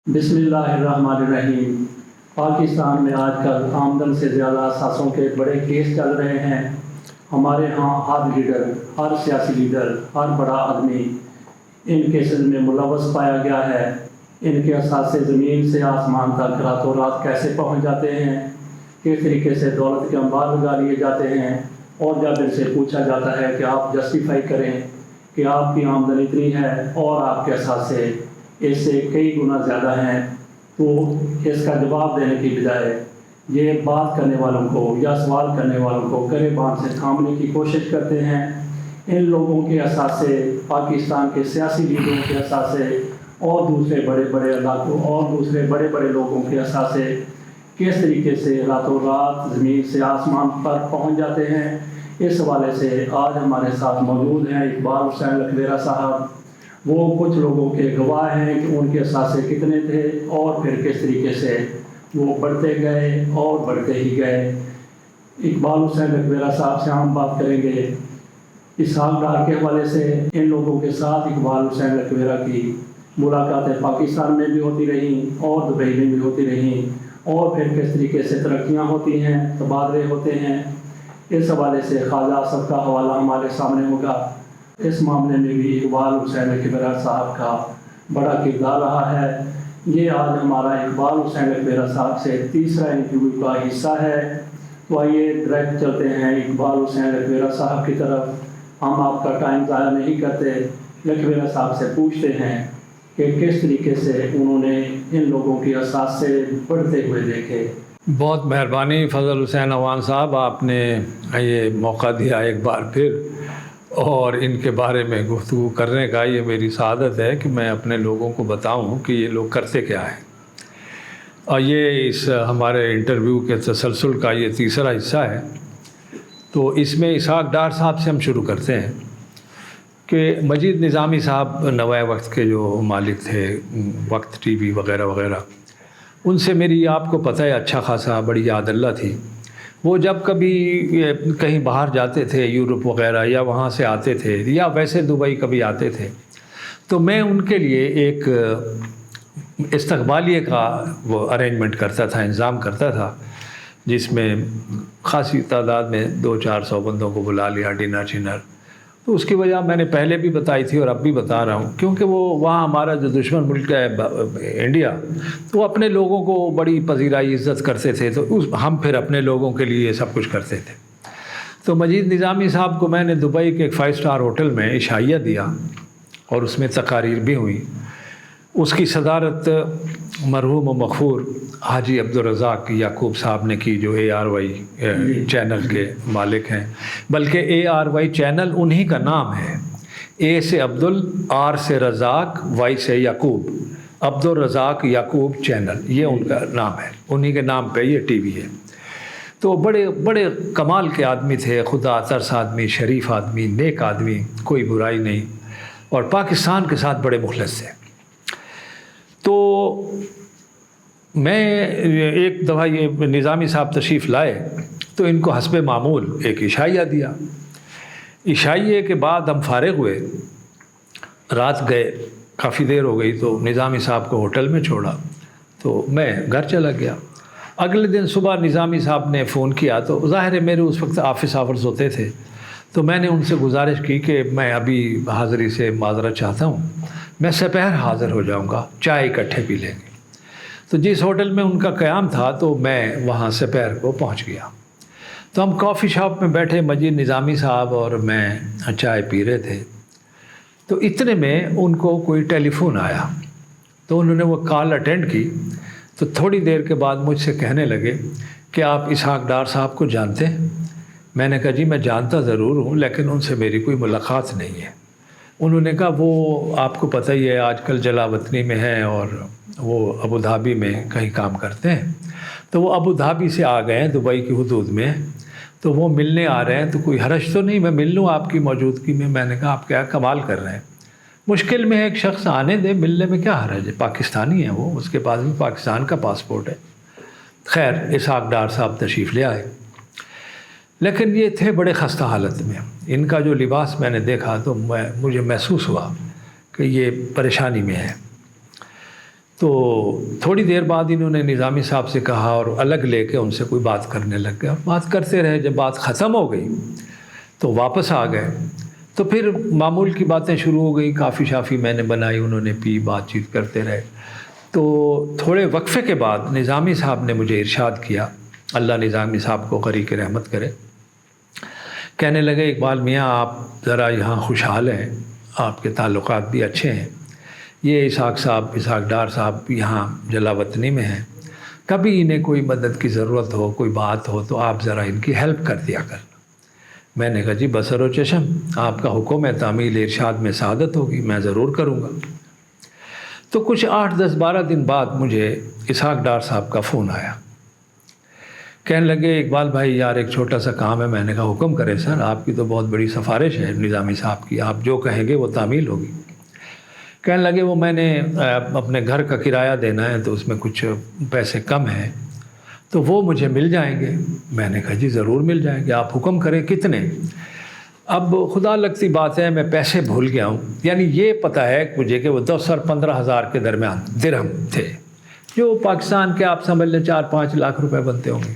بسم اللہ الرحمن الرحیم۔ پاکستان میں آج کل آمدن سے زیادہ اثاثوں کے بڑے کیس چل رہے ہیں۔ ہمارے ہاں ہر لیڈر، ہر سیاسی لیڈر، ہر بڑا آدمی ان کیسز میں ملوث پایا گیا ہے۔ ان کے اثاثے زمین سے آسمان تک راتوں رات کیسے پہنچ جاتے ہیں، کس طریقے سے دولت کے انبار لگا لیے جاتے ہیں، اور جب ان سے پوچھا جاتا ہے کہ آپ جسٹیفائی کریں کہ آپ کی آمدن اتنی ہے اور آپ کے اثاثے اس سے کئی گنا زیادہ ہیں، تو اس کا جواب دینے کی بجائے یہ بات کرنے والوں کو یا سوال کرنے والوں کو گریبان سے تھامنے کی کوشش کرتے ہیں۔ ان لوگوں کے اثاثے، پاکستان کے سیاسی لیڈروں کے اثاثے اور دوسرے بڑے بڑے علاقوں اور دوسرے بڑے بڑے لوگوں کے اثاثے کس طریقے سے راتوں رات زمین سے آسمان پر پہنچ جاتے ہیں، اس حوالے سے آج ہمارے ساتھ موجود ہیں اقبال حسین لکھویرہ صاحب۔ وہ کچھ لوگوں کے گواہ ہیں کہ ان کے اثاثے کتنے تھے اور پھر کس طریقے سے وہ بڑھتے گئے اور بڑھتے ہی گئے۔ اقبال حسین لکھویرہ صاحب سے ہم بات کریں گے اسحاق ڈار کے حوالے سے۔ ان لوگوں کے ساتھ اقبال حسین لکھویرہ کی ملاقاتیں پاکستان میں بھی ہوتی رہیں اور دبئی میں بھی ہوتی رہیں، اور پھر کس طریقے سے ترقیاں ہوتی ہیں، تبادلے ہوتے ہیں۔ اس حوالے سے خواجہ آصف کا حوالہ ہمارے سامنے ہوگا۔ اس معاملے میں بھی اقبال حسین لکھویرہ صاحب کا بڑا کردار رہا ہے۔ یہ آج ہمارا اقبال حسین لکھویرہ صاحب سے تیسرا انٹرویو کا حصہ ہے۔ تو آئیے ڈائریکٹ چلتے ہیں اقبال حسین لکھویرہ صاحب کی طرف۔ ہم آپ کا ٹائم ضائع نہیں کرتے، لکھویرہ صاحب سے پوچھتے ہیں کہ کس طریقے سے انہوں نے ان لوگوں کے اثاثے بڑھتے ہوئے دیکھے۔ بہت مہربانی فضل حسین عوان صاحب، آپ نے یہ موقع دیا ایک بار پھر، اور ان کے بارے میں گفتگو کرنے کا یہ میری سعادت ہے کہ میں اپنے لوگوں کو بتاؤں کہ یہ لوگ کرتے کیا ہیں۔ اور یہ اس ہمارے انٹرویو کے تسلسل کا یہ تیسرا حصہ ہے۔ تو اس میں اسحاق ڈار صاحب سے ہم شروع کرتے ہیں کہ مجید نظامی صاحب نوائے وقت کے جو مالک تھے، وقت ٹی وی وغیرہ وغیرہ، ان سے میری آپ کو پتہ ہے اچھا خاصا بڑی یاد اللہ تھی۔ وہ جب کبھی کہیں باہر جاتے تھے یورپ وغیرہ، یا وہاں سے آتے تھے یا ویسے دبئی کبھی آتے تھے، تو میں ان کے لیے ایک استقبالیے کا وہ ارینجمنٹ کرتا تھا، انتظام کرتا تھا، جس میں خاصی تعداد میں 200-400 بندوں کو بلا لیا، ڈنر شنر۔ تو اس کی وجہ میں نے پہلے بھی بتائی تھی اور اب بھی بتا رہا ہوں، کیونکہ وہ وہاں ہمارا جو دشمن ملک ہے انڈیا، تو وہ اپنے لوگوں کو بڑی پذیرائی عزت کرتے تھے، تو ہم پھر اپنے لوگوں کے لیے یہ سب کچھ کرتے تھے۔ تو مجید نظامی صاحب کو میں نے دبئی کے ایک 5 اسٹار ہوٹل میں عشائیہ دیا، اور اس میں تقاریر بھی ہوئی۔ اس کی صدارت مرحوم و مغفور حاجی عبدالرزاق یعقوب صاحب نے کی، جو ARY چینل کے مالک ہیں، بلکہ ARY چینل انہی کا نام ہے۔ A سے عبدال، R سے رزاق، Y سے یعقوب، عبدالرزاق یعقوب چینل، یہ ان کا نام ہے، انہی کے نام پہ یہ ٹی وی ہے۔ تو بڑے بڑے کمال کے آدمی تھے، خدا ترس آدمی، شریف آدمی، نیک آدمی، کوئی برائی نہیں، اور پاکستان کے ساتھ بڑے مخلص تھے۔ تو میں ایک دفعہ یہ نظامی صاحب تشریف لائے تو ان کو حسب معمول ایک عشائیہ دیا۔ عشائیے کے بعد ہم فارغ ہوئے، رات گئے، کافی دیر ہو گئی، تو نظامی صاحب کو ہوٹل میں چھوڑا تو میں گھر چلا گیا۔ اگلے دن صبح نظامی صاحب نے فون کیا، تو ظاہر ہے میرے اس وقت آفس آورز ہوتے تھے، تو میں نے ان سے گزارش کی کہ میں ابھی حاضری سے معذرت چاہتا ہوں، میں سپہر حاضر ہو جاؤں گا، چائے اکٹھے پی لیں گے۔ تو جس ہوٹل میں ان کا قیام تھا تو میں وہاں سپہر کو پہنچ گیا۔ تو ہم کافی شاپ میں بیٹھے، مجید نظامی صاحب اور میں چائے پی رہے تھے، تو اتنے میں ان کو کوئی ٹیلی فون آیا، تو انہوں نے وہ کال اٹینڈ کی۔ تو تھوڑی دیر کے بعد مجھ سے کہنے لگے کہ آپ اسحاق ڈار صاحب کو جانتے ہیں؟ میں نے کہا جی میں جانتا ضرور ہوں، لیکن ان سے میری کوئی ملاقات نہیں ہے۔ انہوں نے کہا وہ آپ کو پتہ ہی ہے آج کل جلا وطنی میں ہیں، اور وہ ابوظہبی میں کہیں کام کرتے ہیں، تو وہ ابوظہبی سے آ گئے ہیں، دبئی کی حدود میں، تو وہ ملنے آ رہے ہیں، تو کوئی حرج تو نہیں میں مل لوں آپ کی موجودگی میں؟ میں نے کہا آپ کیا کمال کر رہے ہیں، مشکل میں ایک شخص آنے دے، ملنے میں کیا حرج ہے، پاکستانی ہے وہ، اس کے پاس بھی پاکستان کا پاسپورٹ ہے۔ خیر اسحاق ڈار صاحب تشریف لے آئے، لیکن یہ تھے بڑے خستہ حالت میں۔ ان کا جو لباس میں نے دیکھا تو مجھے محسوس ہوا کہ یہ پریشانی میں ہے۔ تو تھوڑی دیر بعد انہوں نے نظامی صاحب سے کہا اور الگ لے کے ان سے کوئی بات کرنے لگ گیا. بات کرتے رہے, جب بات ختم ہو گئی تو واپس آ گئے. تو پھر معمول کی باتیں شروع ہو گئی, کافی شافی میں نے بنائی, انہوں نے پی, بات چیت کرتے رہے. تو تھوڑے وقفے کے بعد نظامی صاحب نے مجھے ارشاد کیا, اللہ نظامی صاحب کو غریق رحمت کرے, کہنے لگے اقبال میاں آپ ذرا یہاں خوشحال ہیں, آپ کے تعلقات بھی اچھے ہیں, یہ اسحاق ڈار صاحب یہاں جلا وطنی میں ہیں, کبھی انہیں کوئی مدد کی ضرورت ہو, کوئی بات ہو تو آپ ذرا ان کی ہیلپ کر دیا کرنا. میں نے کہا جی بصر و چشم, آپ کا حکم ہے, تعمیل ارشاد میں سعادت ہوگی, میں ضرور کروں گا. تو کچھ 8 10 12 دن بعد مجھے اسحاق ڈار صاحب کا فون آیا, کہنے لگے اقبال بھائی یار ایک چھوٹا سا کام ہے. میں نے کہا حکم کرے سر, آپ کی تو بہت بڑی سفارش ہے نظامی صاحب کی, آپ جو کہیں گے وہ تعمیل ہوگی. کہنے لگے وہ میں نے اپنے گھر کا کرایہ دینا ہے تو اس میں کچھ پیسے کم ہیں, تو وہ مجھے مل جائیں گے. میں نے کہا جی ضرور مل جائیں گے, آپ حکم کریں کتنے. اب خدا لگتی بات ہے میں پیسے بھول گیا ہوں, یعنی یہ پتہ ہے مجھے کہ وہ 10 اور 15,000 کے درمیان درہم تھے, جو پاکستان کے آپ سمجھ لیں 4-5 لاکھ روپے بنتے ہوں گے.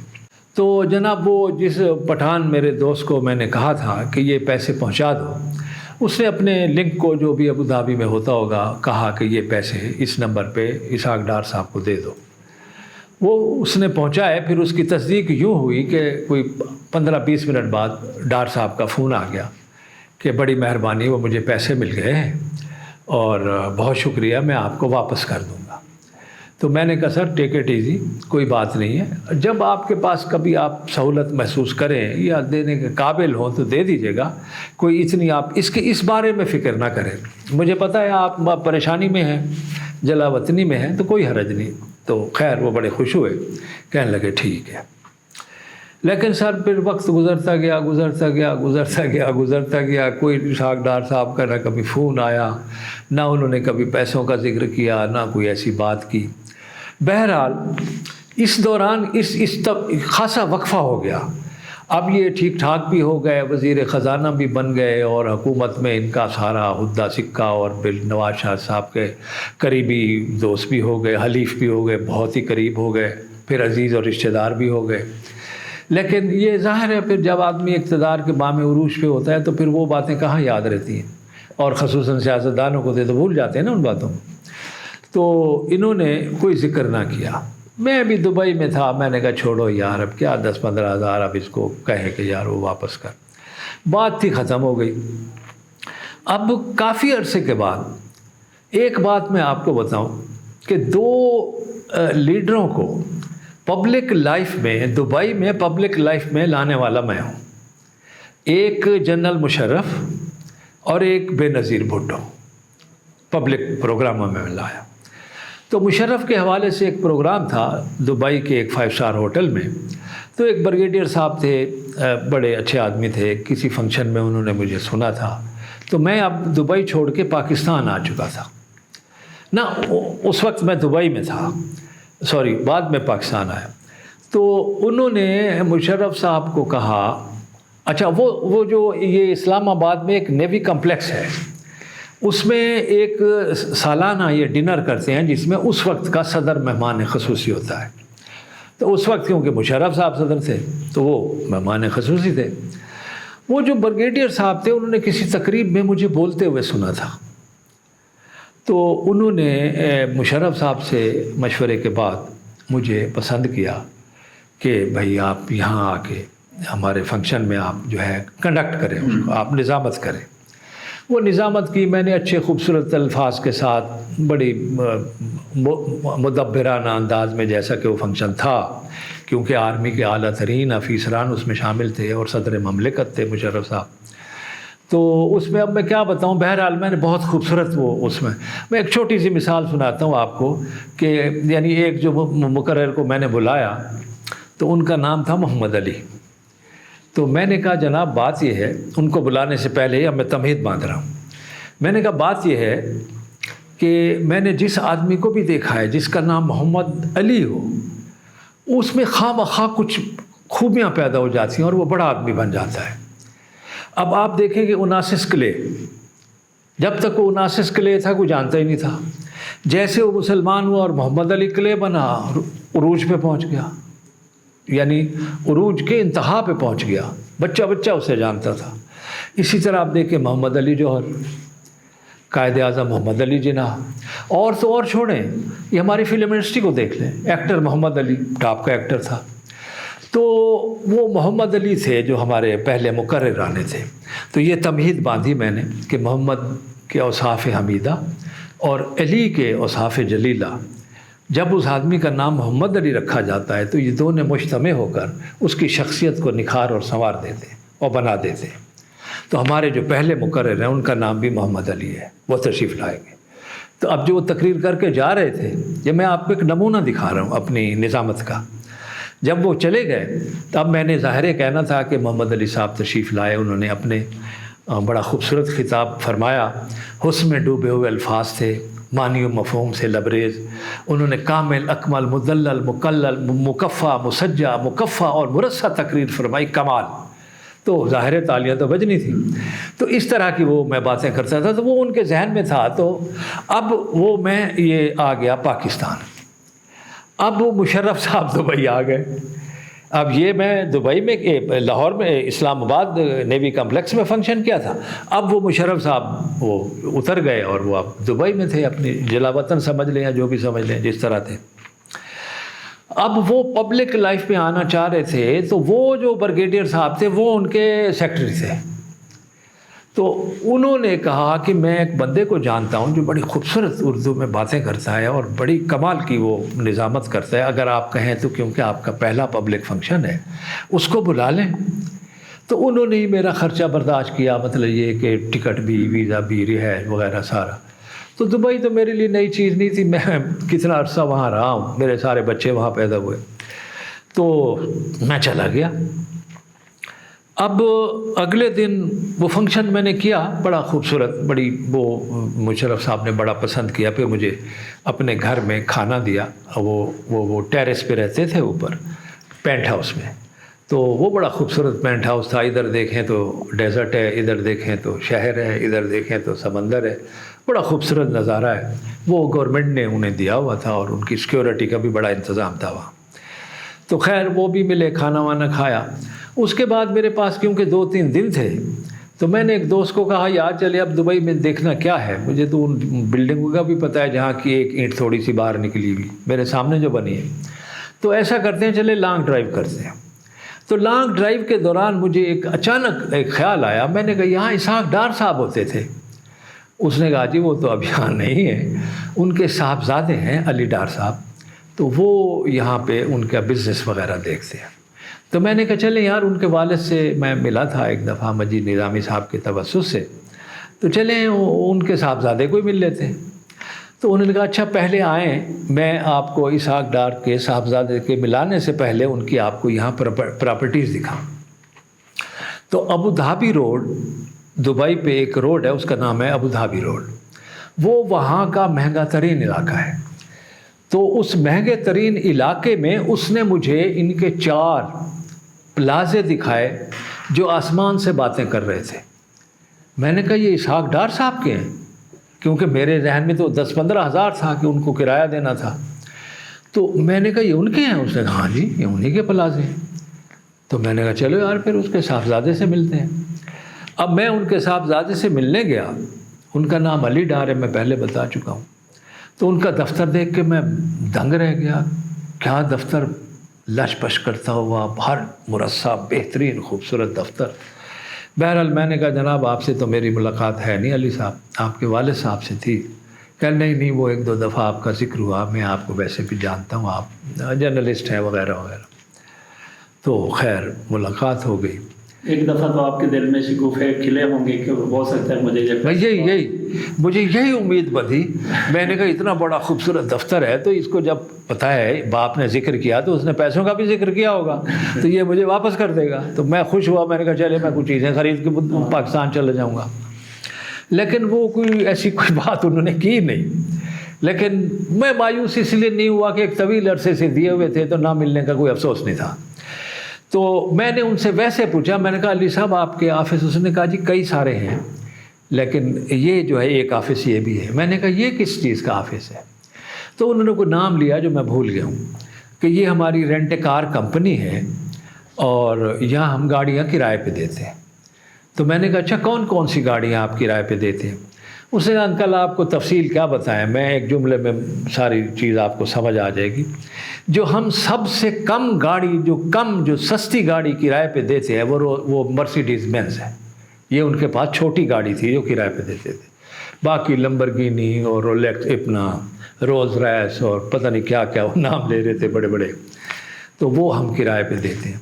تو جناب وہ جس پٹھان میرے دوست کو میں نے کہا تھا کہ یہ پیسے پہنچا دو, اس نے اپنے لنک کو جو بھی ابو دھابی میں ہوتا ہوگا کہا کہ یہ پیسے اس نمبر پہ اسحاق ڈار صاحب کو دے دو. وہ اس نے پہنچائے. پھر اس کی تصدیق یوں ہوئی کہ کوئی 15-20 منٹ بعد ڈار صاحب کا فون آ گیا کہ بڑی مہربانی, وہ مجھے پیسے مل گئے ہیں اور بہت شکریہ, میں آپ کو واپس کر دوں گا. تو میں نے کہا سر ٹیک اٹ ایزی, کوئی بات نہیں ہے, جب آپ کے پاس کبھی آپ سہولت محسوس کریں یا دینے کے قابل ہوں تو دے دیجیے گا, کوئی اتنی آپ اس بارے میں فکر نہ کریں, مجھے پتہ ہے آپ پریشانی میں ہیں, جلا وطنی میں ہیں, تو کوئی حرج نہیں. تو خیر وہ بڑے خوش ہوئے, کہنے لگے ٹھیک ہے. لیکن سر پھر وقت گزرتا گیا, کوئی اسحاق ڈار صاحب کا نہ کبھی فون آیا, نہ انہوں نے کبھی پیسوں کا ذکر کیا, نہ کوئی ایسی بات کی. بہرحال اس دوران اس خاصا وقفہ ہو گیا. اب یہ ٹھیک ٹھاک بھی ہو گئے, وزیر خزانہ بھی بن گئے اور حکومت میں ان کا سارا عہدہ سکہ, اور نواز شاہ صاحب کے قریبی دوست بھی ہو گئے, حلیف بھی ہو گئے, بہت ہی قریب ہو گئے, پھر عزیز اور رشتہ دار بھی ہو گئے. لیکن یہ ظاہر ہے پھر جب آدمی اقتدار کے بام عروج پہ ہوتا ہے تو پھر وہ باتیں کہاں یاد رہتی ہیں, اور خصوصاً سیاستدانوں کو تو بھول جاتے ہیں نا ان باتوں. تو انہوں نے کوئی ذکر نہ کیا. میں بھی دبئی میں تھا, میں نے کہا چھوڑو یار, اب کیا 10-15 ہزار اب اس کو کہے کہ یار وہ واپس کر. بات تھی ختم ہو گئی. اب کافی عرصے کے بعد ایک بات میں آپ کو بتاؤں کہ 2 لیڈروں کو پبلک لائف میں, دبئی میں پبلک لائف میں لانے والا میں ہوں. ایک جنرل مشرف اور ایک بے نظیر بھٹو پبلک پروگراموں میں لایا. تو مشرف کے حوالے سے ایک پروگرام تھا دبئی کے ایک 5 اسٹار ہوٹل میں. تو ایک بریگیڈیئر صاحب تھے, بڑے اچھے آدمی تھے, کسی فنکشن میں انہوں نے مجھے سنا تھا. تو میں اب دبئی چھوڑ کے پاکستان آ چکا تھا نا, اس وقت میں دبئی میں تھا, بعد میں پاکستان آیا. تو انہوں نے مشرف صاحب کو کہا, اچھا وہ جو یہ اسلام آباد میں ایک نیوی کمپلیکس ہے, اس میں ایک سالانہ یہ ڈنر کرتے ہیں جس میں اس وقت کا صدر مہمان خصوصی ہوتا ہے. تو اس وقت کیونکہ مشرف صاحب صدر تھے تو وہ مہمان خصوصی تھے. وہ جو بریگیڈیئر صاحب تھے انہوں نے کسی تقریب میں مجھے بولتے ہوئے سنا تھا. تو انہوں نے مشرف صاحب سے مشورے کے بعد مجھے پسند کیا کہ بھائی آپ یہاں آ کے ہمارے فنکشن میں آپ جو ہے کنڈکٹ کریں, اس کو آپ نظامت کریں. وہ نظامت کی میں نے اچھے خوبصورت الفاظ کے ساتھ, بڑی مدبرانہ انداز میں, جیسا کہ وہ فنکشن تھا, کیونکہ آرمی کے اعلیٰ ترین افیسران اس میں شامل تھے اور صدر مملکت تھے مشرف صاحب. تو اس میں اب میں کیا بتاؤں, بہرحال میں نے بہت خوبصورت وہ اس میں ایک چھوٹی سی مثال سناتا ہوں آپ کو کہ یعنی ایک جو مقرر کو میں نے بلایا تو ان کا نام تھا محمد علی. تو میں نے کہا جناب بات یہ ہے, ان کو بلانے سے پہلے ہی اب میں تمہید باندھ رہا ہوں, میں نے کہا بات یہ ہے کہ میں نے جس آدمی کو بھی دیکھا ہے جس کا نام محمد علی ہو, اس میں خواہ مخواہ کچھ خوبیاں پیدا ہو جاتی ہیں اور وہ بڑا آدمی بن جاتا ہے. اب آپ دیکھیں کہ اوناسس کلے, جب تک وہ اوناسس کلے تھا کوئی جانتا ہی نہیں تھا, جیسے وہ مسلمان ہوا اور محمد علی قلعہ بنا، عروج پہ پہنچ گیا، یعنی عروج کے انتہا پہ پہنچ گیا، بچہ بچہ اسے جانتا تھا۔ اسی طرح آپ دیکھیں محمد علی جوہر، قائد اعظم محمد علی جناح، اور تو اور چھوڑیں، یہ ہماری فلم انڈسٹری کو دیکھ لیں، ایکٹر محمد علی ٹاپ کا ایکٹر تھا۔ تو وہ محمد علی تھے جو ہمارے پہلے مقررانے تھے۔ تو یہ تمہید باندھی میں نے کہ محمد کے اوصاف حمیدہ اور علی کے اوصاف جلیلہ، جب اس آدمی کا نام محمد علی رکھا جاتا ہے تو یہ دونوں مجتمع ہو کر اس کی شخصیت کو نکھار اور سنوار دیتے ہیں اور بنا دیتے ہیں۔ تو ہمارے جو پہلے مقرر ہیں ان کا نام بھی محمد علی ہے، وہ تشریف لائیں گے۔ تو اب جو وہ تقریر کر کے جا رہے تھے، یہ میں آپ کو ایک نمونہ دکھا رہا ہوں اپنی نظامت کا۔ جب وہ چلے گئے تب میں نے ظاہر کہنا تھا کہ محمد علی صاحب تشریف لائے، انہوں نے اپنے بڑا خوبصورت خطاب فرمایا، حسن میں ڈوبے ہوئے الفاظ تھے، معنی و مفہوم سے لبریز، انہوں نے کامل، اکمل، مدلل، مکلل، مکفہ، مسجع، مکفہ اور مرصع تقریر فرمائی، کمال۔ تو ظاہر تالیاں تو بجنی تھی۔ تو اس طرح کی وہ میں باتیں کرتا تھا، تو وہ ان کے ذہن میں تھا۔ تو اب وہ میں یہ آ گیا پاکستان، اب وہ مشرف صاحب دبئی آ گئے۔ اب یہ میں دبئی میں لاہور میں اسلام آباد نیوی کمپلیکس میں فنکشن کیا تھا، اب وہ مشرف صاحب وہ اتر گئے اور وہ اب دبئی میں تھے، اپنی جلا وطن سمجھ لیں یا جو بھی سمجھ لیں جس طرح تھے۔ اب وہ پبلک لائف میں آنا چاہ رہے تھے، تو وہ جو بریگیڈیئر صاحب تھے وہ ان کے سیکرٹری تھے۔ تو انہوں نے کہا کہ میں ایک بندے کو جانتا ہوں جو بڑی خوبصورت اردو میں باتیں کرتا ہے اور بڑی کمال کی وہ نظامت کرتا ہے، اگر آپ کہیں تو کیونکہ آپ کا پہلا پبلک فنکشن ہے، اس کو بلا لیں۔ تو انہوں نے ہی میرا خرچہ برداشت کیا، مطلب یہ کہ ٹکٹ بھی، ویزا بھی، رہائش وغیرہ سارا۔ تو دبئی تو میرے لیے نئی چیز نہیں تھی، میں کتنا عرصہ وہاں رہا ہوں، میرے سارے بچے وہاں پیدا ہوئے، تو میں چلا گیا۔ اب اگلے دن وہ فنکشن میں نے کیا، بڑا خوبصورت، بڑی وہ مشرف صاحب نے بڑا پسند کیا، پھر مجھے اپنے گھر میں کھانا دیا۔ وہ ٹیرس پہ رہتے تھے اوپر پینٹ ہاؤس میں، تو وہ بڑا خوبصورت پینٹ ہاؤس تھا، ادھر دیکھیں تو ڈیزرٹ ہے، ادھر دیکھیں تو شہر ہے، ادھر دیکھیں تو سمندر ہے، بڑا خوبصورت نظارہ ہے۔ وہ گورنمنٹ نے انہیں دیا ہوا تھا اور ان کی سیکیورٹی کا بھی بڑا انتظام تھا وہاں۔ تو خیر وہ بھی ملے، کھانا وانا کھایا۔ اس کے بعد میرے پاس کیونکہ 2-3 دن تھے، تو میں نے ایک دوست کو کہا یار چلے اب دبئی میں دیکھنا کیا ہے، مجھے تو ان بلڈنگوں کا بھی پتہ ہے جہاں کی ایک اینٹ تھوڑی سی باہر نکلی ہوئی میرے سامنے جو بنی ہے، تو ایسا کرتے ہیں چلے لانگ ڈرائیو کرتے ہیں۔ تو لانگ ڈرائیو کے دوران مجھے ایک اچانک ایک خیال آیا، میں نے کہا یہاں اسحاق ڈار صاحب ہوتے تھے۔ اس نے کہا جی وہ تو اب یہاں نہیں ہیں، ان کے صاحبزادے ہیں علی ڈار صاحب، تو وہ یہاں پہ ان کا بزنس وغیرہ دیکھتے ہیں۔ تو میں نے کہا چلیں یار، ان کے والد سے میں ملا تھا ایک دفعہ مجید نظامی صاحب کے توسط سے، تو چلیں ان کے صاحبزادے کو ہی مل لیتے ہیں۔ تو انہوں نے کہا اچھا پہلے آئیں، میں آپ کو اسحاق ڈار کے صاحبزادے کے ملانے سے پہلے ان کی آپ کو یہاں پراپرٹیز دکھاؤں۔ تو ابو دھابی روڈ، دبئی پہ ایک روڈ ہے، اس کا نام ہے ابو دھابی روڈ، وہ وہاں کا مہنگا ترین علاقہ ہے۔ تو اس مہنگے ترین علاقے میں اس نے مجھے ان کے 4 پلازے دکھائے جو آسمان سے باتیں کر رہے تھے۔ میں نے کہا یہ اسحاق ڈار صاحب کے ہیں، کیونکہ میرے ذہن میں تو 10-15 ہزار تھا کہ ان کو کرایہ دینا تھا۔ تو میں نے کہا یہ ان کے ہیں؟ اس نے کہا ہاں جی یہ انہی کے پلازے ہیں۔ تو میں نے کہا چلو یار پھر اس کے صاحبزادے سے ملتے ہیں۔ اب میں ان کے صاحبزادے سے ملنے گیا، ان کا نام علی ڈار ہے، میں پہلے بتا چکا ہوں۔ تو ان کا دفتر دیکھ کے میں دنگ رہ گیا، کیا دفتر لش پش کرتا ہوا، ہر مرصع بہترین خوبصورت دفتر۔ بہرحال میں نے کہا جناب آپ سے تو میری ملاقات ہے نہیں علی صاحب، آپ کے والد صاحب سے تھی۔ کہ نہیں وہ 1-2 دفعہ آپ کا ذکر ہوا، میں آپ کو ویسے بھی جانتا ہوں، آپ جرنلسٹ ہیں وغیرہ وغیرہ۔ تو خیر ملاقات ہو گئی۔ ایک دفعہ تو آپ کے دل میں شگوفے کھلے ہوں گے کہ ہو سکتا ہے مجھے یہی امید بدھی۔ میں نے کہا اتنا بڑا خوبصورت دفتر ہے، تو اس کو جب پتہ ہے باپ نے ذکر کیا تو اس نے پیسوں کا بھی ذکر کیا ہوگا، تو یہ مجھے واپس کر دے گا۔ تو میں خوش ہوا، میں نے کہا چلے میں کچھ چیزیں خرید کے پاکستان چلے جاؤں گا۔ لیکن وہ ایسی کوئی بات انہوں نے کی نہیں۔ لیکن میں مایوس اس لیے نہیں ہوا کہ ایک طویل عرصے سے دیے ہوئے تھے تو نہ ملنے کا کوئی افسوس نہیں تھا۔ تو میں نے ان سے ویسے پوچھا، میں نے کہا علی صاحب آپ کے آفس؟ اس نے کہا جی کئی سارے ہیں، لیکن یہ جو ہے ایک آفس یہ بھی ہے۔ میں نے کہا یہ کس چیز کا آفس ہے؟ تو انہوں نے کوئی نام لیا جو میں بھول گیا ہوں، کہ یہ ہماری رینٹ کار کمپنی ہے اور یہاں ہم گاڑیاں کرائے پہ دیتے ہیں۔ تو میں نے کہا اچھا کون کون سی گاڑیاں آپ کرائے پہ دیتے ہیں؟ اس نے کہا انکل آپ کو تفصیل کیا بتائیں، میں ایک جملے میں ساری چیز آپ کو سمجھ آ جائے گی۔ جو ہم سب سے کم گاڑی جو سستی گاڑی کرائے پہ دیتے ہیں وہ مرسیڈیز بینز ہے۔ یہ ان کے پاس چھوٹی گاڑی تھی جو کرائے پہ دیتے تھے، باقی لمبرگینی اور رولیکس اپنا رولز رائس اور پتہ نہیں کیا کیا وہ نام لے رہے تھے بڑے بڑے، تو وہ ہم کرائے پہ دیتے ہیں۔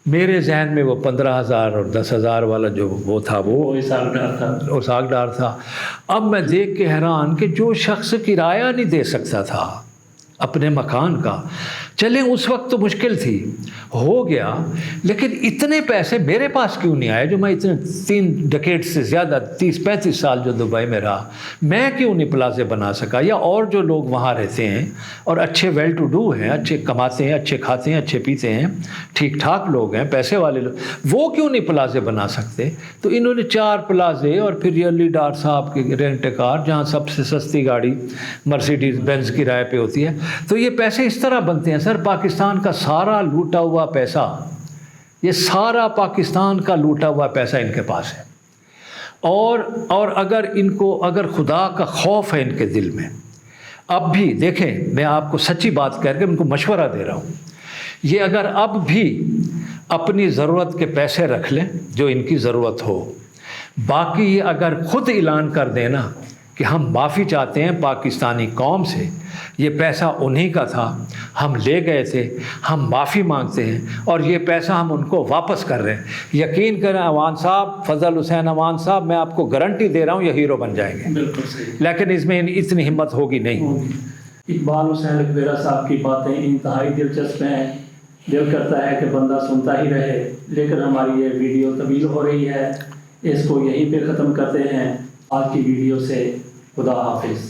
میرے ذہن میں وہ 15,000 اور 10,000 والا جو وہ تھا وہ اسحاق ڈار تھا۔ اب میں دیکھ کے حیران کہ جو شخص کرایہ نہیں دے سکتا تھا اپنے مکان کا، چلیں اس وقت تو مشکل تھی، ہو گیا، لیکن اتنے پیسے میرے پاس کیوں نہیں آئے جو میں اتنے 3 ڈیکیڈ سے زیادہ 30-35 سال جو دبئی میں رہا، میں کیوں نہیں پلازے بنا سکا؟ یا اور جو لوگ وہاں رہتے ہیں اور اچھے ویل ٹو ڈو ہیں، اچھے کماتے ہیں، اچھے کھاتے ہیں، اچھے پیتے ہیں، ٹھیک ٹھاک لوگ ہیں، پیسے والے لوگ، وہ کیوں نہیں پلازے بنا سکتے؟ تو انہوں نے 4 پلازے اور پھر یہ علی ڈار صاحب کی رینٹ کار جہاں سب سے سستی گاڑی مرسیڈیز بینز کرائے پہ ہوتی ہے۔ تو یہ پیسے اس طرح بنتے ہیں سر، پاکستان کا سارا لوٹا ہوا پیسہ، یہ سارا پاکستان کا لوٹا ہوا پیسہ ان کے پاس ہے۔ اور اگر خدا کا خوف ہے ان کے دل میں، اب بھی دیکھیں میں آپ کو سچی بات کر کے ان کو مشورہ دے رہا ہوں، یہ اگر اب بھی اپنی ضرورت کے پیسے رکھ لیں جو ان کی ضرورت ہو، باقی یہ اگر خود اعلان کر دیں نا کہ ہم معافی چاہتے ہیں پاکستانی قوم سے، یہ پیسہ انہی کا تھا، ہم لے گئے تھے، ہم معافی مانگتے ہیں اور یہ پیسہ ہم ان کو واپس کر رہے ہیں، یقین کریں عوان صاحب، فضل حسین عوان صاحب، میں آپ کو گارنٹی دے رہا ہوں یہ ہیرو بن جائیں گے۔ بالکل صحیح، لیکن اس میں اتنی ہمت ہوگی نہیں۔ اقبال حسین لکھویرہ صاحب کی باتیں انتہائی دلچسپ ہیں، دل کرتا ہے کہ بندہ سنتا ہی رہے، لیکن ہماری یہ ویڈیو طویل ہو رہی ہے، اس کو یہیں پہ ختم کرتے ہیں۔ آج کی ویڈیو سے خدا حافظ۔